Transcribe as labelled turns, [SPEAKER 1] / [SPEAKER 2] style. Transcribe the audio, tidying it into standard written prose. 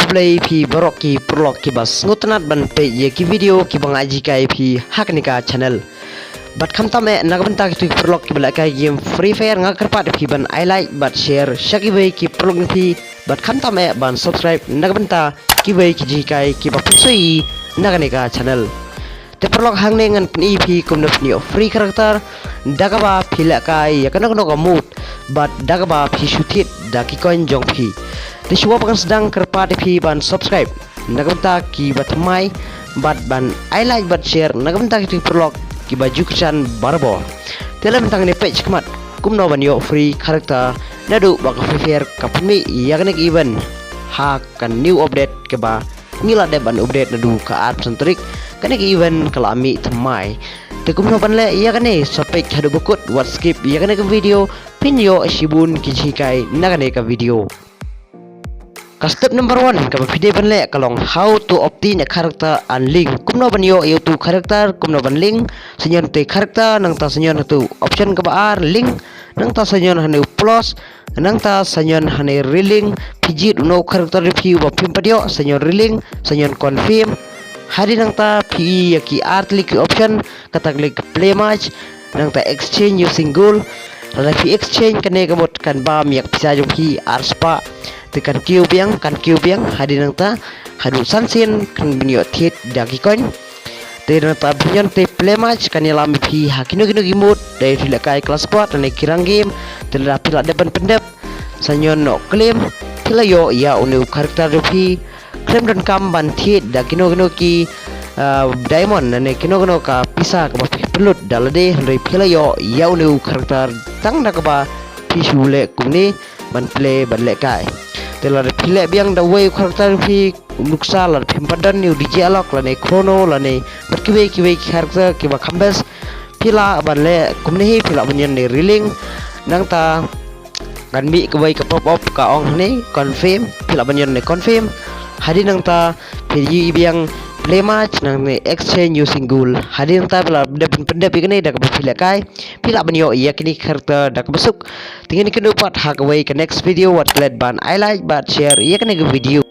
[SPEAKER 1] play pi borok ki prolog ki bas ngutanat ban pe ye ki video ki bang aji kai pi haknika channel bat kham tame nagbanta ki prolog ki bala kai game free fire nga karpat pi ban I like but share shaki way ki prolog pi bat kham tame ban subscribe nagbanta ki way ki ji kai ki ba pusoi naganika channel te prolog hangne ngan pi pi kum ni free character dagaba phila kai yakana no mood but dagaba pi shutit daki coin jong pi di semua pakan sedang kerpa TV ban subscribe nagamta ki batmai bat ban I like bat share nagamta ki prolog ki baju kesan barbo telam tang ni page kemat kumno ban yo free character nadu bak free fire kapmi yaknek event ha kan new update ke ba ngila de ban update nadu ka art sentrik kanek event kalami tmai te kumno ban le yakane sopek hadu bukut what skip yakane video pinyo shibun ki jikai nagane ka video. Step number 1 kaba video ban le kalong how to obtain a character and link kumno ban yo youtube character kumno ban link senyon te character nang ta senyon tu option kaba ar link nang ta senyon hanu plus nang ta senyon hane reeling pijit no character review ba pim padio senyon reeling senyon confirm hari nang ta pi ki art link option kata klik play match nang ta exchange using goal la pi exchange kane kamot kan ba miak pisa jong pi arspa tekan kiu biang hadi nang ta hadu sansin kan binyo tit daki coin te nang ta binyon te play match kan yalam pi hakino kino gimut dari fila kai kelas squad dan kirang game te la pila depan pendep sanyon no claim pila yo ya unu karakter pi claim dan kam ban tit dakino kino ki diamond dan kino kino ka pisa ka pelut dalade dari pila yo ya unu karakter tang nakaba pi sule kumni ban play ban lekai telah pilih biang da way karakter pi nuksa la pimpadan ni DJ alok la ne chrono la ne berkiwe karakter kiba kambes pila ban le kumni pila bunyan ni reeling nang ta kan bi kwai ka pop up ka ong ni confirm pila bunyan ni confirm hadi nang ta pi biang play match nang ni exchange using goal hadi nang ta pila depan pendep ikni da ka pila kai pila banyo iya kini karakter da ka besuk tingin kenu pat hak away ke next video what led ban I like but share iya kini video